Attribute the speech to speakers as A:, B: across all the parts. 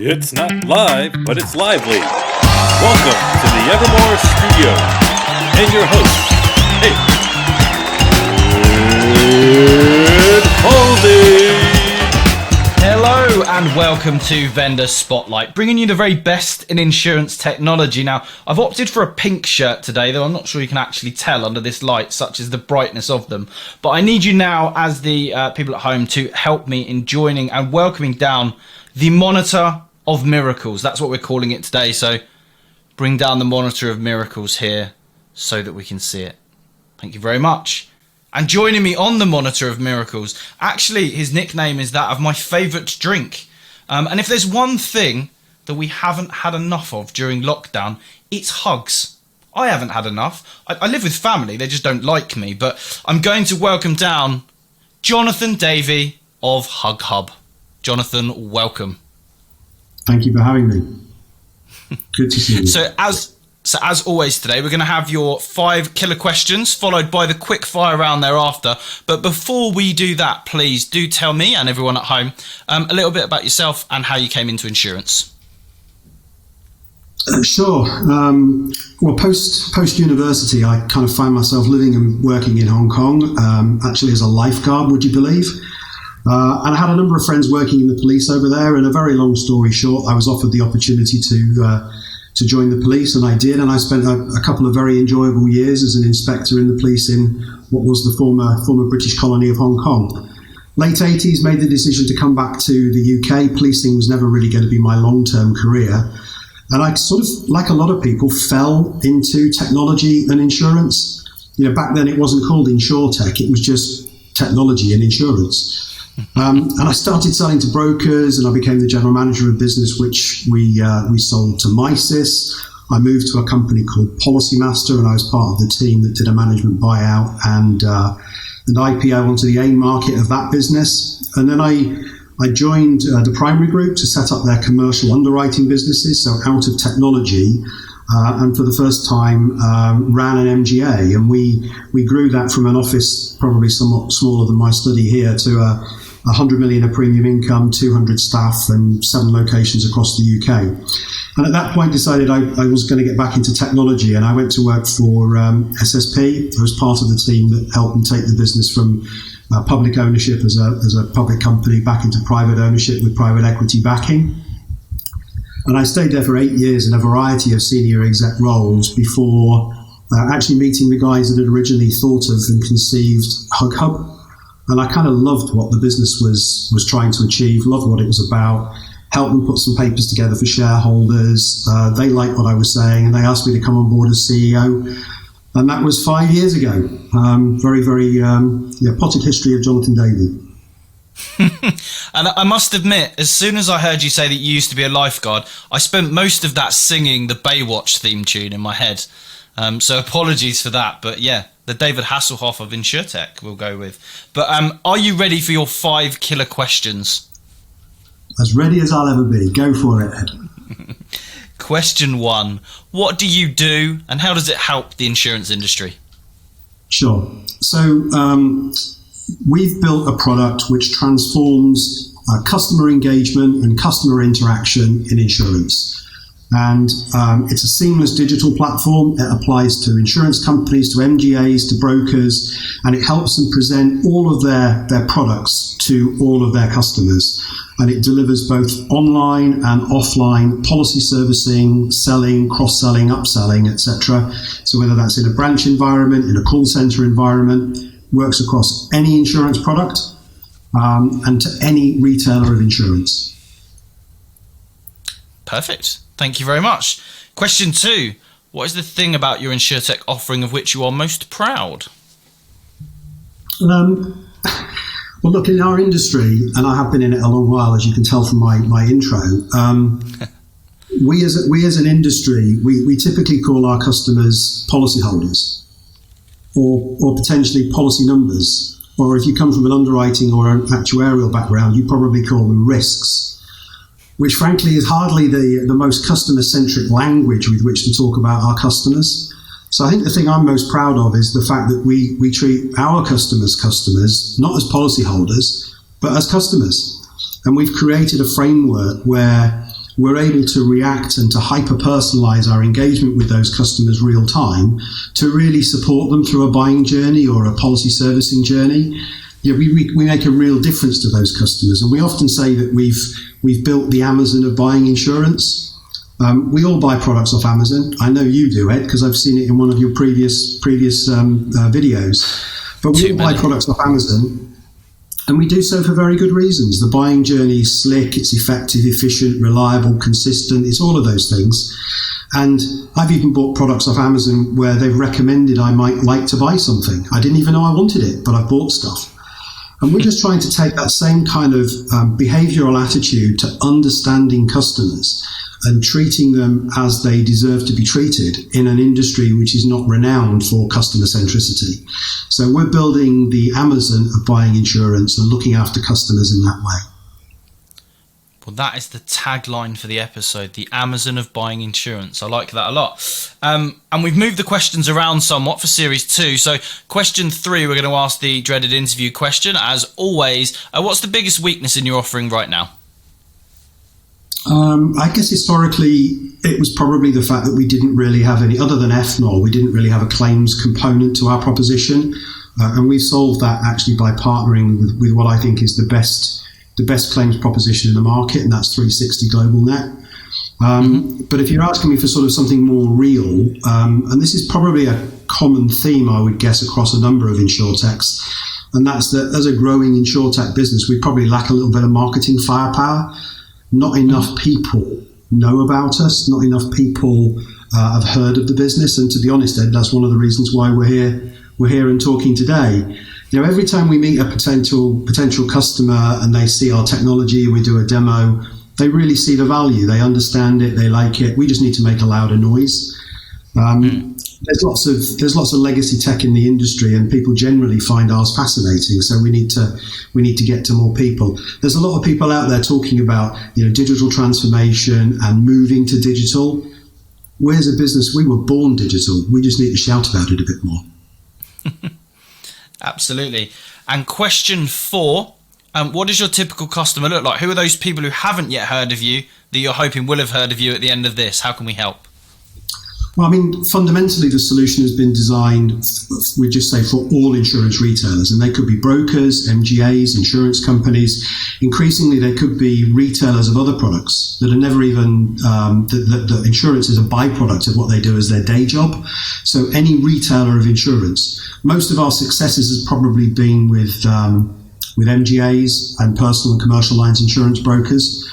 A: It's not live, but it's lively. Welcome to the Evermore Studio. And your host, 𝗩𝗗𝗡𝗗𝗏.
B: Hello and welcome to Vendor Spotlight, bringing you the very best in insurance technology. Now, I've opted for a pink shirt today, though I'm not sure you can actually tell under this light, such as the brightness of them. But I need you now, as the people at home, to help me in joining and welcoming down the Monitor of Miracles. That's what we're calling it today. So bring down the Monitor of Miracles here so that we can see it. Thank you very much. And joining me on the Monitor of Miracles, actually his nickname is that of my favourite drink. And if there's one thing that we haven't had enough of during lockdown, it's hugs. I haven't had enough. I live with family, they just don't like me. But I'm going to welcome down Jonathan Davey of HUGHUB. Jonathan, welcome.
C: Thank you for having me. Good to see you.
B: So as always today, we're going to have your 5 killer questions, followed by the quick fire round thereafter. But before we do that, please do tell me and everyone at home a little bit about yourself and how you came into insurance.
C: Sure. Well, post university, I kind of found myself living and working in Hong Kong, actually as a lifeguard, would you believe? And I had a number of friends working in the police over there, and a very long story short, I was offered the opportunity to join the police, and I did, and I spent a couple of very enjoyable years as an inspector in the police in what was the former British colony of Hong Kong. Late 80s, made the decision to come back to the UK. Policing was never really going to be my long-term career, and I sort of, like a lot of people, fell into technology and insurance. You know, back then it wasn't called InsurTech, it was just technology and insurance. And I started selling to brokers, and I became the general manager of business, which we sold to 𝗦𝗽𝗲𝗀𝗏. I moved to a company called PolicyMaster, and I was part of the team that did a management buyout and an IPO onto the AIM market of that business. And then I joined the primary group to set up their commercial underwriting businesses, so out of technology. And for the first time ran an MGA, and we grew that from an office probably somewhat smaller than my study here to 100 million of premium income, 200 staff, and 7 locations across the UK. And at that point decided I was going to get back into technology, and I went to work for SSP. I was part of the team that helped them take the business from public ownership as a public company back into private ownership with private equity backing. And I stayed there for 8 years in a variety of senior exec roles before actually meeting the guys that had originally thought of and conceived HUGHUB. And I kind of loved what the business was trying to achieve, loved what it was about, helped them put some papers together for shareholders. They liked what I was saying, and they asked me to come on board as CEO. And that was 5 years ago. Very, very potted history of Jonathan Davey.
B: And I must admit, as soon as I heard you say that you used to be a lifeguard, I spent most of that singing the Baywatch theme tune in my head. So apologies for that. But yeah, the David Hasselhoff of InsurTech we'll go with. But are you ready for your 5 killer questions?
C: As ready as I'll ever be. Go for it, Ed.
B: Question 1. What do you do, and how does it help the insurance industry?
C: Sure. So we've built a product which transforms customer engagement and customer interaction in insurance. And it's a seamless digital platform. It applies to insurance companies, to MGAs, to brokers, and it helps them present all of their products to all of their customers. And it delivers both online and offline policy servicing, selling, cross-selling, upselling, etc. So whether that's in a branch environment, in a call center environment, works across any insurance product and to any retailer of insurance. Perfect.
B: Thank you very much. Question 2. What is the thing about your InsurTech offering of which you are most proud?
C: Well, look, in our industry, and I have been in it a long while, as you can tell from my intro, we as an industry, we typically call our customers policyholders or potentially policy numbers. Or if you come from an underwriting or an actuarial background, you probably call them risks, which frankly is hardly the most customer-centric language with which to talk about our customers. So I think the thing I'm most proud of is the fact that we treat our customers, not as policyholders, but as customers. And we've created a framework where we're able to react and to hyper-personalize our engagement with those customers real time to really support them through a buying journey or a policy servicing journey. We make a real difference to those customers. And we often say that we've built the Amazon of buying insurance. We all buy products off Amazon. I know you do, Ed, because I've seen it in one of your previous videos. But we all buy products off Amazon. And we do so for very good reasons. The buying journey is slick, it's effective, efficient, reliable, consistent. It's all of those things. And I've even bought products off Amazon where they've recommended I might like to buy something. I didn't even know I wanted it, but I've bought stuff. And we're just trying to take that same kind of behavioral attitude to understanding customers and treating them as they deserve to be treated in an industry which is not renowned for customer centricity. So we're building the Amazon of buying insurance and looking after customers in that way.
B: Well, that is the tagline for the episode, the Amazon of buying insurance. I like that a lot. And we've moved the questions around somewhat for series 2. So question 3, we're going to ask the dreaded interview question. As always, what's the biggest weakness in your offering right now?
C: I guess historically, it was probably the fact that we didn't really have any, other than FNOR, we didn't really have a claims component to our proposition. And we've solved that actually by partnering with what I think is the best claims proposition in the market, and that's 360 Global Net. But if you're asking me for sort of something more real, and this is probably a common theme, I would guess, across a number of InsurTechs, and that's that as a growing InsurTech business, we probably lack a little bit of marketing firepower. Not enough people know about us, not enough people have heard of the business, and to be honest, Ed, that's one of the reasons why we're here and talking today. Every time we meet a potential customer and they see our technology, we do a demo, they really see the value. They understand it. They like it. We just need to make a louder noise. There's lots of legacy tech in the industry, and people generally find ours fascinating. So we need to get to more people. There's a lot of people out there talking about digital transformation and moving to digital. We as a business, we were born digital. We just need to shout about it a bit more.
B: Absolutely. And question 4, what does your typical customer look like? Who are those people who haven't yet heard of you that you're hoping will have heard of you at the end of this? How can we help?
C: Well, I mean, fundamentally, the solution has been designed, we just say, for all insurance retailers. And they could be brokers, MGAs, insurance companies. Increasingly, they could be retailers of other products that are never even, that insurance is a byproduct of what they do as their day job. So any retailer of insurance. Most of our successes has probably been with MGAs and personal and commercial lines insurance brokers.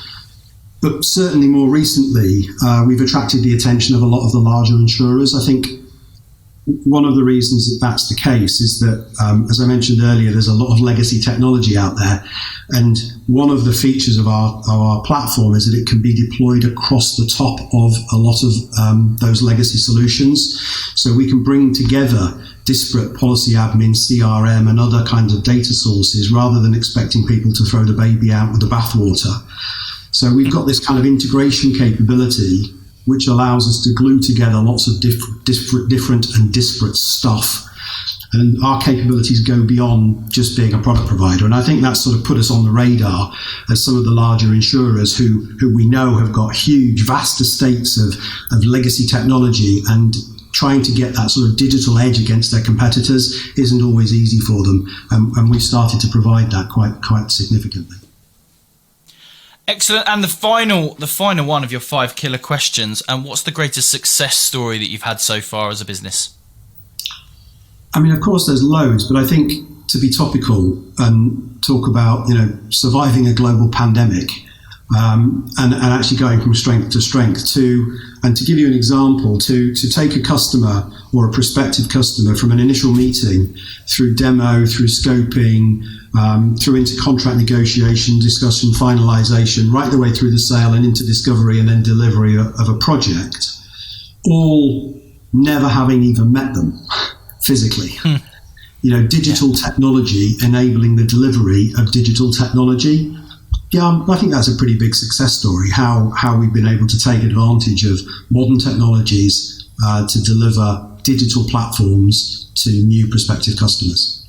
C: But certainly more recently, we've attracted the attention of a lot of the larger insurers. I think one of the reasons that that's the case is that, as I mentioned earlier, there's a lot of legacy technology out there. And one of the features of our platform is that it can be deployed across the top of a lot of those legacy solutions. So we can bring together disparate policy admin, CRM, and other kinds of data sources rather than expecting people to throw the baby out with the bathwater. So we've got this kind of integration capability which allows us to glue together lots of different and disparate stuff. And our capabilities go beyond just being a product provider. And I think that's sort of put us on the radar as some of the larger insurers who we know have got huge, vast estates of legacy technology, and trying to get that sort of digital edge against their competitors isn't always easy for them. And we've started to provide that quite significantly.
B: Excellent. And the final one of your 5 killer questions. And what's the greatest success story that you've had so far as a business?
C: I mean, of course, there's loads, but I think to be topical and talk about, surviving a global pandemic and actually going from strength to strength and to give you an example, to take a customer or a prospective customer from an initial meeting through demo, through scoping, through into contract negotiation, discussion, finalization, right the way through the sale and into discovery and then delivery of a project, all never having even met them physically. Digital technology enabling the delivery of digital technology. Yeah, I think that's a pretty big success story, how we've been able to take advantage of modern technologies to deliver digital platforms to new prospective customers.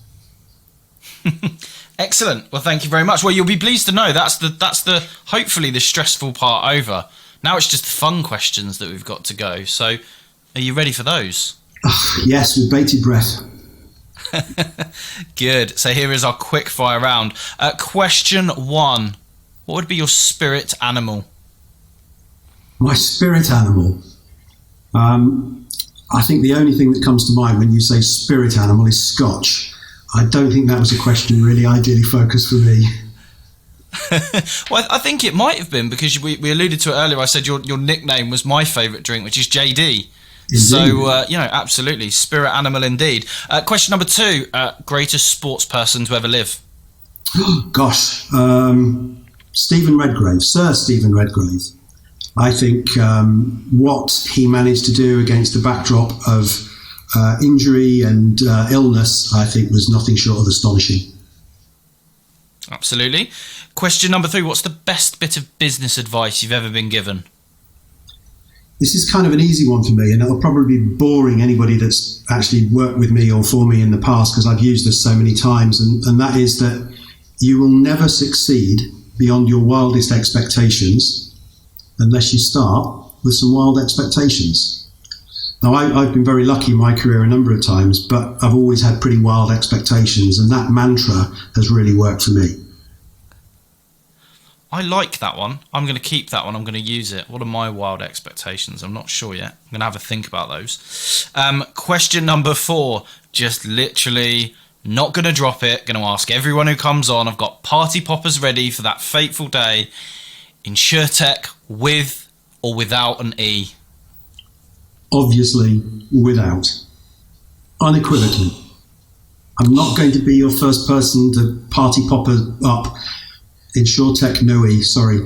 B: Excellent. Well, thank you very much. Well, you'll be pleased to know that's the hopefully the stressful part over. Now it's just the fun questions that we've got to go. So, are you ready for those?
C: Yes, with bated breath.
B: Good. So here is our quick fire round. Question 1. What would be your spirit animal?
C: My spirit animal? I think the only thing that comes to mind when you say spirit animal is Scotch. I don't think that was a question really ideally focused for me.
B: Well, I think it might have been because we alluded to it earlier. I said your nickname was my favourite drink, which is JD. Indeed. So, absolutely. Spirit animal indeed. Question number 2. Greatest sports person to ever live?
C: Gosh. Stephen Redgrave. Sir Stephen Redgrave. I think what he managed to do against the backdrop of injury and illness, I think, was nothing short of astonishing.
B: Absolutely. Question number 3. What's the best bit of business advice you've ever been given?
C: This is kind of an easy one for me, and it'll probably be boring anybody that's actually worked with me or for me in the past, because I've used this so many times, and that is that you will never succeed beyond your wildest expectations unless you start with some wild expectations. Now, I've been very lucky in my career a number of times, but I've always had pretty wild expectations, and that mantra has really worked for me.
B: I like that one. I'm going to keep that one. I'm going to use it. What are my wild expectations? I'm not sure yet. I'm going to have a think about those. Question number 4. Just literally not going to drop it. Going to ask everyone who comes on. I've got party poppers ready for that fateful day. InsurTech with or without an E?
C: Obviously, without. Unequivocally. I'm not going to be your first person to party popper up. InsurTech, no E, sorry.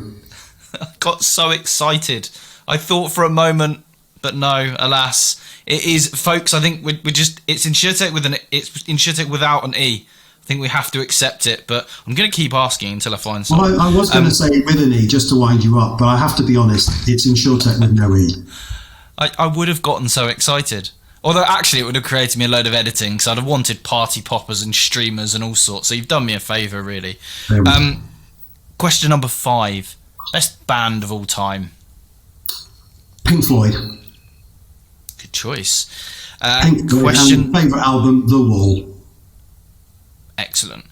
B: I got so excited. I thought for a moment, but no, alas. It is, folks, I think we're just, it's InsurTech without an E. I think we have to accept it, but I'm going to keep asking until I find something.
C: Well, I was going to say with an E, just to wind you up, but I have to be honest, it's InsurTech with no E.
B: I would have gotten so excited. Although actually it would have created me a load of editing, because I'd have wanted party poppers and streamers and all sorts, so you've done me a favour, really. Question number 5. Best band of all time?
C: Pink Floyd.
B: Good choice.
C: Pink Floyd, and favourite album, The Wall.
B: Excellent.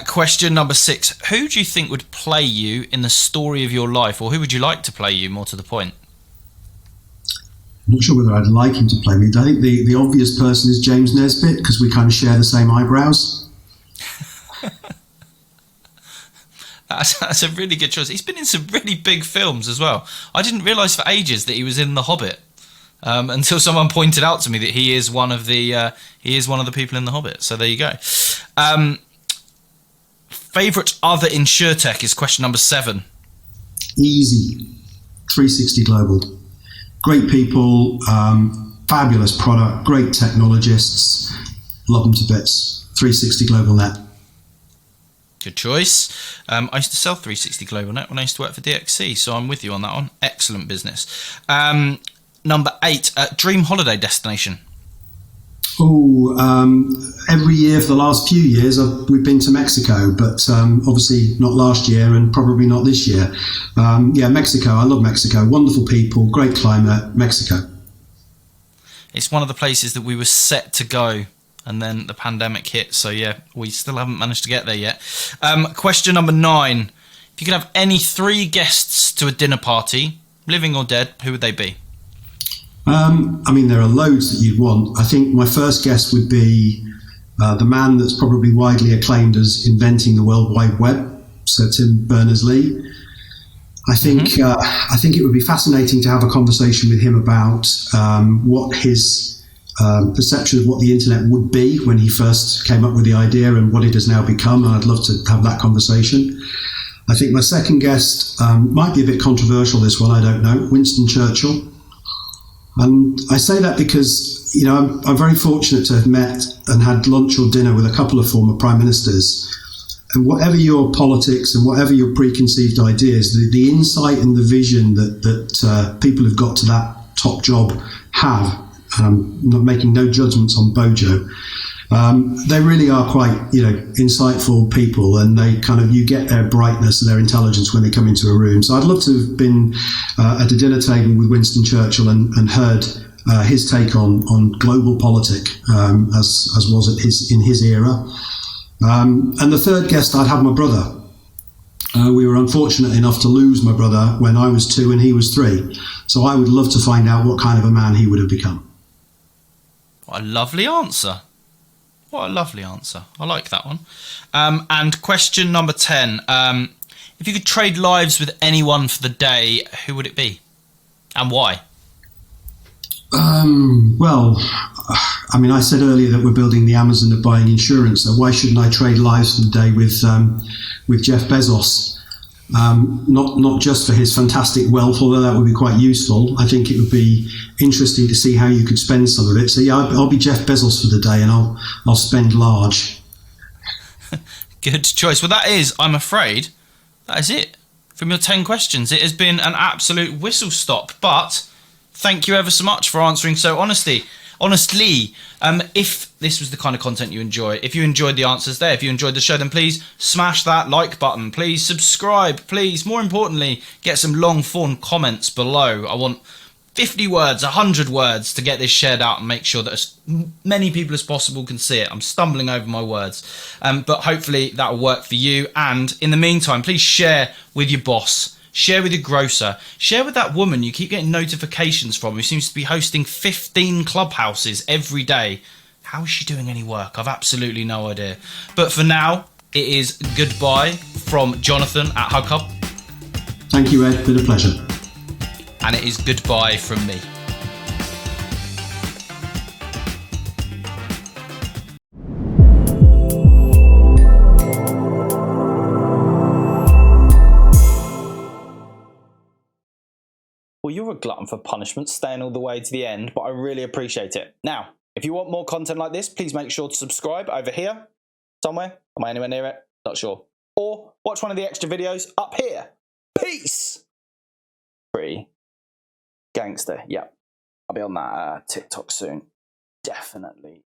B: Question number 6. Who do you think would play you in the story of your life, or who would you like to play you, more to the point?
C: I'm not sure whether I'd like him to play me. I think the obvious person is James Nesbitt, because we kind of share the same eyebrows.
B: That's a really good choice. He's been in some really big films as well. I didn't realise for ages that he was in The Hobbit, until someone pointed out to me that he is one of the people in The Hobbit. So there you go. Favourite other InsurTech is question number 7.
C: Easy. 360 Global. Great people, fabulous product, great technologists. Love them to bits. 360 Global Net.
B: Good choice. I used to sell 360 Global Net when I used to work for DXC, so I'm with you on that one. Excellent business. Number 8, dream holiday destination.
C: Every year for the last few years we've been to Mexico, but obviously not last year and probably not this year. Mexico. I love Mexico. Wonderful people, great climate. Mexico.
B: It's one of the places that we were set to go, and then the pandemic hit, so yeah, we still haven't managed to get there yet. Question number 9. If you could have any 3 guests to a dinner party, living or dead, who would they be?
C: There are loads that you'd want. I think my first guest would be the man that's probably widely acclaimed as inventing the World Wide Web, Sir Tim Berners-Lee. I think it would be fascinating to have a conversation with him about what his perception of what the internet would be when he first came up with the idea and what it has now become. And I'd love to have that conversation. I think my second guest might be a bit controversial, this one, I don't know, Winston Churchill. And I say that because, I'm very fortunate to have met and had lunch or dinner with a couple of former prime ministers. And whatever your politics and whatever your preconceived ideas, the insight and the vision that people who've got to that top job have, and I'm not making no judgments on Bojo, They really are quite, insightful people, and you get their brightness and their intelligence when they come into a room. So I'd love to have been at a dinner table with Winston Churchill and heard his take on global politics, as was in his era. And the third guest, I'd have my brother. We were unfortunate enough to lose my brother when I was 2 and he was 3. So I would love to find out what kind of a man he would have become.
B: What a lovely answer. What a lovely answer. I like that one. And question number 10. If you could trade lives with anyone for the day, who would it be? And why?
C: I said earlier that we're building the Amazon of buying insurance, so why shouldn't I trade lives for the day with Jeff Bezos? Not just for his fantastic wealth, although that would be quite useful. I think it would be interesting to see how you could spend some of it. So yeah, I'll be Jeff Bezos for the day, and I'll spend large.
B: Good choice. Well, that is, I'm afraid, that is it from your 10 questions. It has been an absolute whistle stop, but thank you ever so much for answering so honestly. If this was the kind of content you enjoy, if you enjoyed the answers there, if you enjoyed the show, then please smash that like button. Please subscribe. Please, more importantly, get some long form comments below. I want 50 words, 100 words to get this shared out and make sure that as many people as possible can see it. I'm stumbling over my words. But hopefully that will work for you. And in the meantime, please share with your boss. Share with your grocer. Share with that woman you keep getting notifications from who seems to be hosting 15 clubhouses every day. How is she doing any work? I've absolutely no idea. But for now, it is goodbye from Jonathan at HUGHUB.
C: Thank you, Ed. Been a pleasure.
B: And it is goodbye from me.
D: Well, you're a glutton for punishment, staying all the way to the end, but I really appreciate it. Now, if you want more content like this, please make sure to subscribe over here, somewhere. Am I anywhere near it? Not sure. Or watch one of the extra videos up here. Peace! Pretty gangster. Yeah, I'll be on that TikTok soon. Definitely.